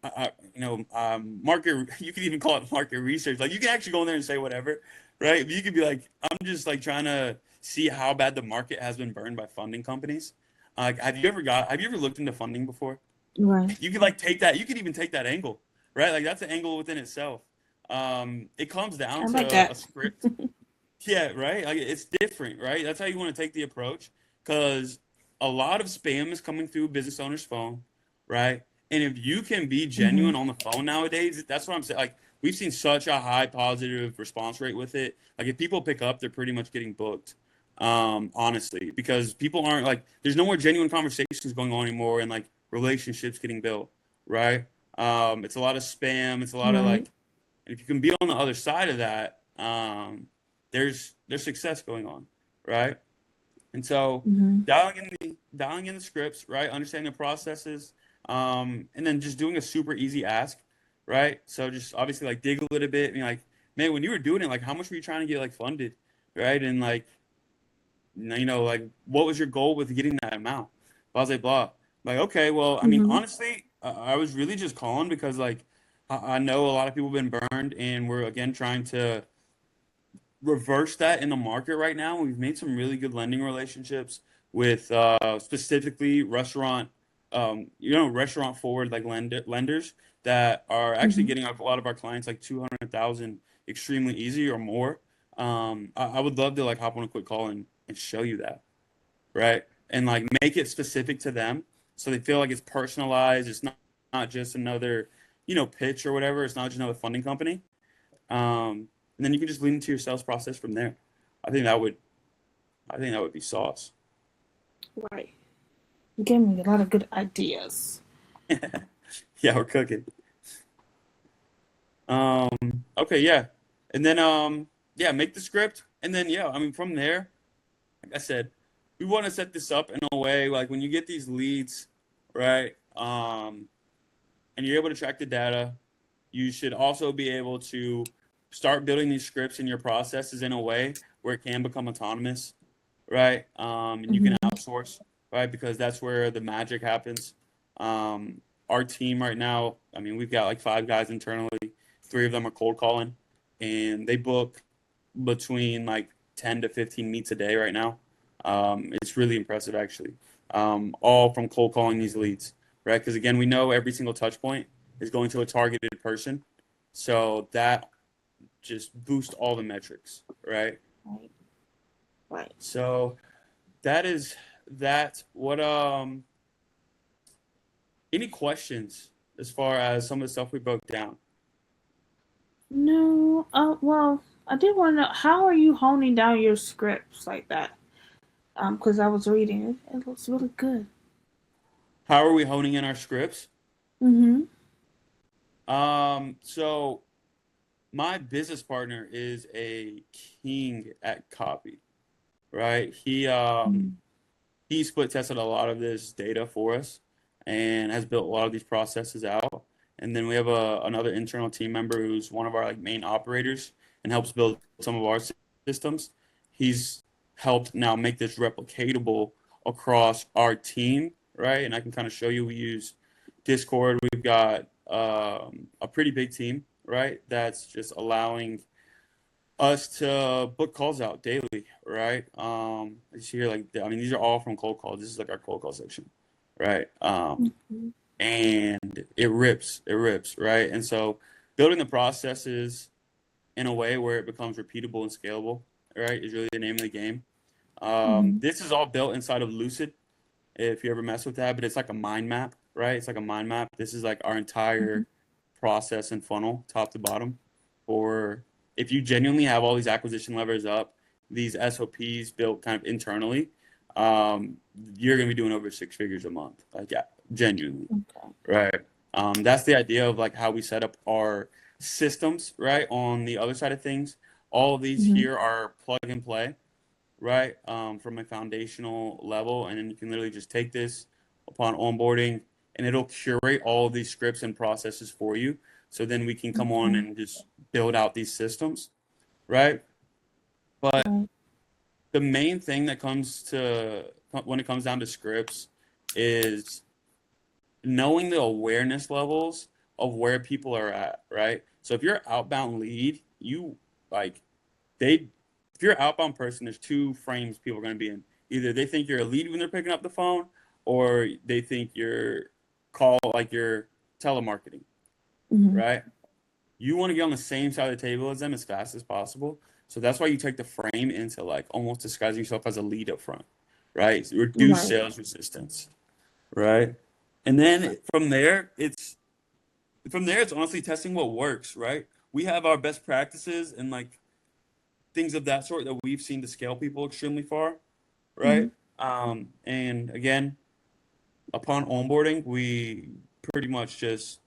market. You could even call it market research. Like you can actually go in there and say whatever, right? But you could be like, I'm just like trying to see how bad the market has been burned by funding companies. Have you ever looked into funding before? Right. You could like take that. You could even take that angle, right? Like that's an angle within itself. It comes down I like to a that. script. Yeah, right. Like it's different, right? That's how you want to take the approach because a lot of spam is coming through business owner's phone, right? And if you can be Hmm. genuine on the phone nowadays, that's what I'm saying. Like we've seen such a high positive response rate with it. Like if people pick up, they're pretty much getting booked. Honestly, because people aren't like there's no more genuine conversations going on anymore and like relationships getting built, right? It's a lot of spam, it's a lot of Right. like and if you can be on the other side of that, there's success going on, right? And so Hmm. dialing in the scripts, right? Understanding the processes, and then just doing a super easy ask, right? So just obviously like dig a little bit, and like, man, when you were doing it, like how much were you trying to get like funded, right? And like like what was your goal with getting that amount? Blah blah blah. Like, okay, well, I mean, Hmm. honestly, I was really just calling because like I know a lot of people have been burned, and we're again trying to reverse that in the market right now. We've made some really good lending relationships with specifically restaurant forward like lenders that are actually Hmm. getting a lot of our clients like 200,000 extremely easy or more. I would love to like hop on a quick call and show you that, right? And like make it specific to them so they feel like it's personalized. It's not just another, pitch or whatever. It's not just another funding company. And then you can just lean into your sales process from there. I think that would I think that would be sauce. Right. You gave me a lot of good ideas. Yeah, we're cooking. Okay, yeah. And then yeah, make the script and then yeah, I mean from there, like I said, we want to set this up in a way like when you get these leads, right? And you're able to track the data, you should also be able to start building these scripts in your processes in a way where it can become autonomous, right? And you can Hmm. outsource, right? Because that's where the magic happens. Our team right now, I mean, we've got like 5 guys internally. 3 of them are cold calling, and they book between like 10 to 15 meets a day right now. It's really impressive, actually. All from cold calling these leads, right? Because again, we know every single touch point is going to a targeted person, so that just boosts all the metrics, right? Right. Right. So that is that. What any questions as far as some of the stuff we broke down? No. Well, I did want to know how are you honing down your scripts like that? Because I was reading it. It looks really good. How are we honing in our scripts? Mm-hmm. So my business partner is a king at copy, right? He split tested a lot of this data for us and has built a lot of these processes out. And then we have another internal team member who's one of our like main operators and helps build some of our systems. He's helped now make this replicatable across our team, right? And I can kind of show you. We use Discord. We've got a pretty big team, right? That's just allowing us to book calls out daily, right? It's here like I mean these are all from cold calls. This is like our cold call section, right? Mm-hmm. And it rips, right? And so building the processes in a way where it becomes repeatable and scalable, right, is really the name of the game. Mm-hmm. This is all built inside of Lucid, if you ever mess with that, but it's like a mind map, right? It's like a mind map. This is like our Mm-hmm. entire process and funnel, top to bottom. For if you genuinely have all these acquisition levers up, these SOPs built kind of internally, um, you're gonna be doing over six figures a month. Like, yeah, genuinely, Okay. right? That's the idea of like how we set up our systems, right? On the other side of things, all of these Mm-hmm. here are plug and play, right? From a foundational level, and then you can literally just take this upon onboarding, and it'll curate all of these scripts and processes for you. So then we can come on Okay. and just build out these systems, right? But Right. the main thing that comes to when it comes down to scripts is knowing the awareness levels of where people are at, right? So if you're outbound lead, you like they if you're an outbound person, there's two frames people are going to be in. Either they think you're a lead when they're picking up the phone, or they think you're you're telemarketing, Mm-hmm. right? You want to get on the same side of the table as them as fast as possible. So that's why you take the frame into like almost disguising yourself as a lead up front, right? So reduce Right. sales resistance, right? And then from there it's honestly testing what works, right? We have our best practices and like things of that sort that we've seen to scale people extremely far, Mm-hmm. right? And again, upon onboarding, we pretty much just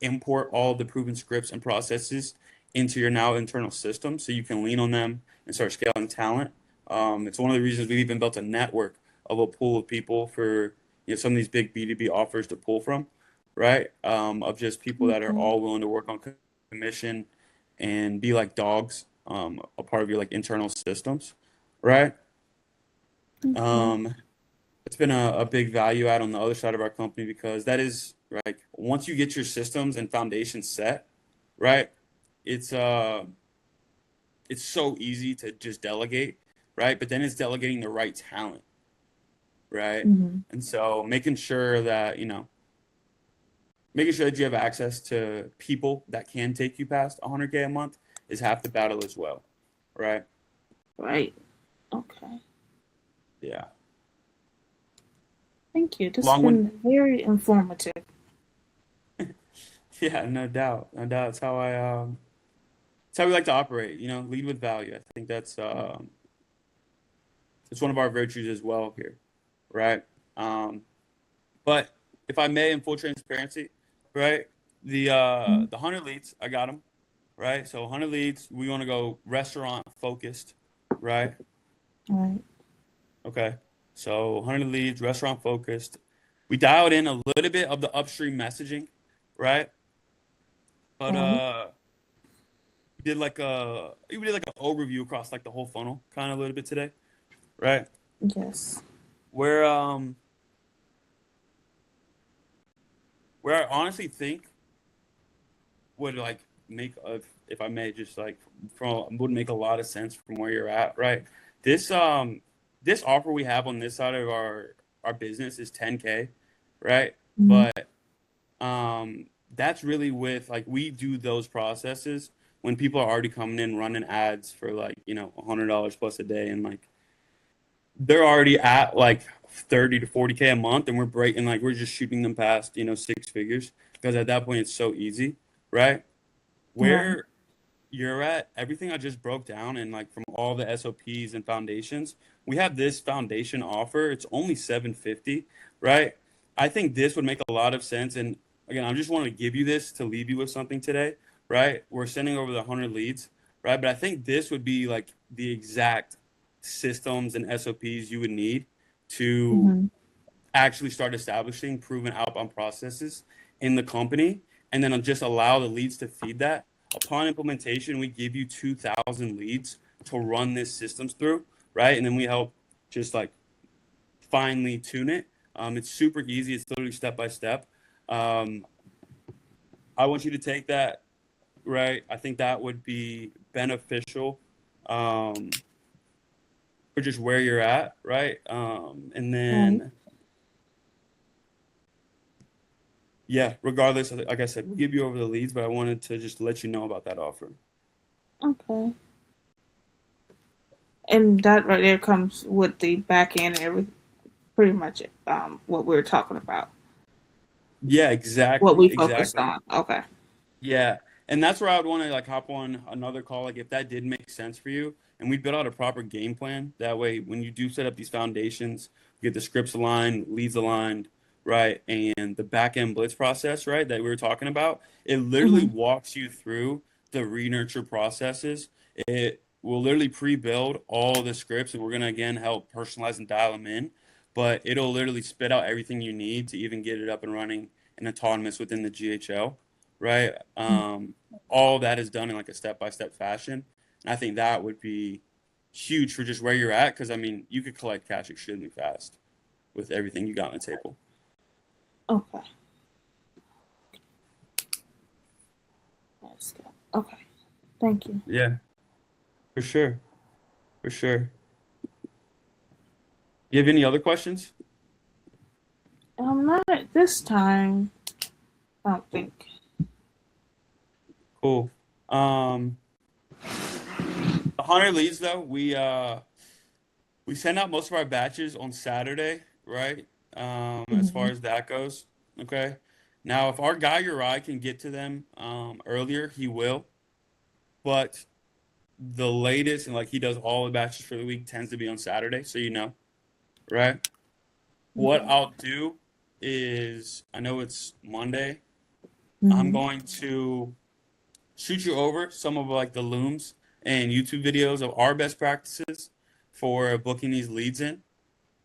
import all of the proven scripts and processes into your now internal system so you can lean on them and start scaling talent. It's one of the reasons we've even built a network of a pool of people for some of these big B2B offers to pull from, right? Of just people that are Okay. all willing to work on commission and be like dogs, a part of your like internal systems, right? Okay. Um, it's been a big value add on the other side of our company because that is right. Once you get your systems and foundation set, right, it's uh it's so easy to just delegate, right? But then it's delegating the right talent, right? Mm-hmm. And so making sure that you have access to people that can take you past 100K a month is half the battle as well, right? Right. Okay. Yeah. Thank you. This has Long one. been very informative. Yeah, no doubt. No doubt. It's how we like to operate, lead with value. I think that's it's one of our virtues as well here, right? Um, but if I may, in full transparency, right? Mm-hmm. The 100 leads, I got them, right? So 100 leads, we want to go restaurant focused, right? Right. Okay. So 100 leads, restaurant focused. We dialed in a little bit of the upstream messaging, right? But Right. we did like an overview across like the whole funnel, kind of a little bit today, right? Yes. Where where I honestly think would like make if I may just like from would make a lot of sense from where you're at, right? This um this offer we have on this side of our business is 10K, right? Mm-hmm. But that's really with like we do those processes when people are already coming in running ads for like, $100 plus a day and like they're already at like 30 to 40K a month and we're just shooting them past, six figures because at that point it's so easy, right? Right. Where you're at, everything I just broke down and like from all the SOPs and foundations, we have this foundation offer. It's only 750, right? I think this would make a lot of sense. And again, I just want to give you this to leave you with something today, right? We're sending over the 100 leads, right? But I think this would be like the exact systems and SOPs you would need to Mm-hmm. actually start establishing proven outbound processes in the company and then just allow the leads to feed that. Upon implementation, we give you 2,000 leads to run this systems through, right? And then we help just like finely tune it. It's super easy. It's literally step by step. Um, I want you to take that, right? I think that would be beneficial um, for just where you're at, right? And Right. then Yeah, regardless, like I said, we'll give you over the leads, but I wanted to just let you know about that offer. Okay. And that right there comes with the back end and everything, pretty much what we were talking about, Yeah, what exactly, we focused exactly. on. Okay. Yeah, and that's where I would want to like hop on another call, like if that did make sense for you, and we build out a proper game plan. That way, when you do set up these foundations, you get the scripts aligned, leads aligned, right, and the back end blitz process, right, that we were talking about. It literally Hmm. walks you through the re-nurture processes. It will literally pre-build all the scripts, and we're gonna again help personalize and dial them in. But it'll literally spit out everything you need to even get it up and running and autonomous within the GHL, right? All that is done in like a step-by-step fashion. And I think that would be huge for just where you're at, because I mean, you could collect cash extremely fast with everything you got on the table. Okay. Let's go. Okay. Thank you. Yeah, for sure, for sure. You have any other questions? Not at this time. I don't think. Cool. Um, the Hunter leads though, we send out most of our batches on Saturday, right? As far Hmm. as that goes. Okay. Now, if our guy Uri can get to them earlier, he will. But the latest, and like he does all the batches for the week, tends to be on Saturday, so you know, right? What Okay. I'll do is, I know it's Monday. I'm Hmm. going to shoot you over some of like the looms and YouTube videos of our best practices for booking these leads in,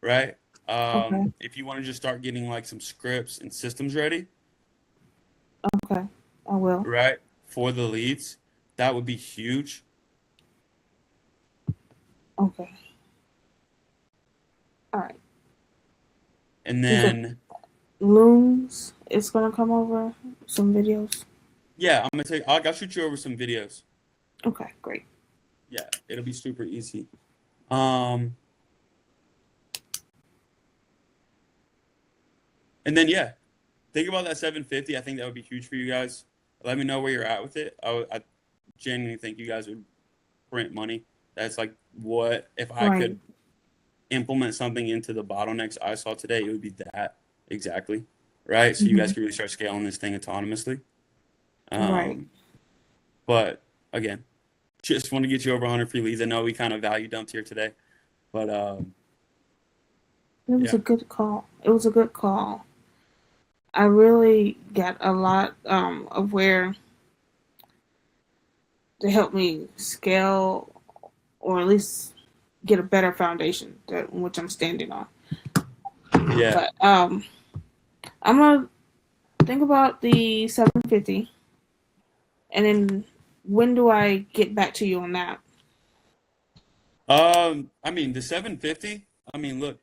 right? Okay. If you want to just start getting like some scripts and systems ready, Okay. I will. right, for the leads, that would be huge. Okay. All right. And You said then, Looms is gonna come over some videos. yeah, I'll shoot you over some videos. Okay. Great. Yeah, it'll be super easy. Um, and then yeah, think about that 750. I think that would be huge for you guys. Let me know where you're at with it. I genuinely think you guys would print money. That's like what if I Right. could implement something into the bottlenecks I saw today, it would be that exactly, right? So you Hmm. guys can really start scaling this thing autonomously. Right. Um, but again, just want to get you over 100 free leads. I know we kind of value dumped here today, but It was yeah, a good call. It was a good call. I really got a lot of where to help me scale or at least get a better foundation that which I'm standing on. yeah. But I'm gonna think about the 750, and then when do I get back to you on that? I mean the 750. I mean, look,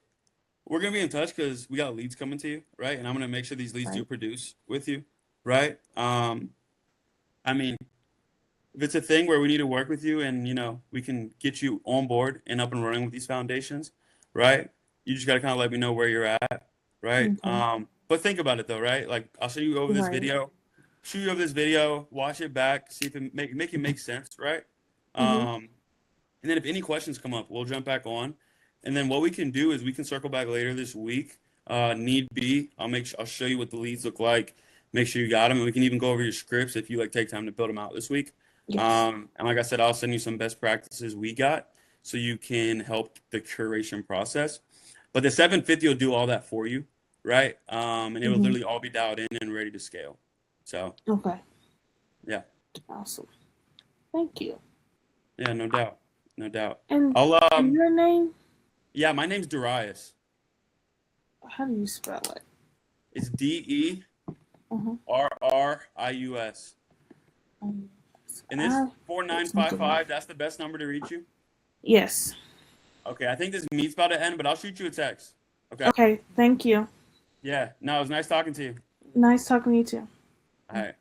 we're gonna be in touch because we got leads coming to you, right? And I'm gonna make sure these leads do Right. produce with you, right? I mean, if it's a thing where we need to work with you and we can get you on board and up and running with these foundations, right? You just gotta kind of let me know where you're at, right? Okay. But think about it though, right? Like I'll show you over this Right. video, shoot you over this video, watch it back, see if it make it make sense, right? Mhm. Um, and then if any questions come up, we'll jump back on. And then what we can do is we can circle back later this week. Need be, I'll show you what the leads look like. Make sure you got them, and we can even go over your scripts if you like take time to build them out this week. Yes. And like I said, I'll send you some best practices we got so you can help the curation process. But the 750 will do all that for you, right? And it will Mhm. literally all be dialed in and ready to scale. So Okay. yeah, Awesome. Thank you. yeah, no doubt, no doubt. And I'll your name? yeah, my name's Darius. How do you spell it? It's Uh-huh. DERRIUS. Um, And this I it's something like 4955, that's the best number to reach you. yes. Okay, I think this meet's about to end, but I'll shoot you a text. Okay. Okay. Thank you. Yeah. No, it was nice talking to you. Nice talking to you too. All right.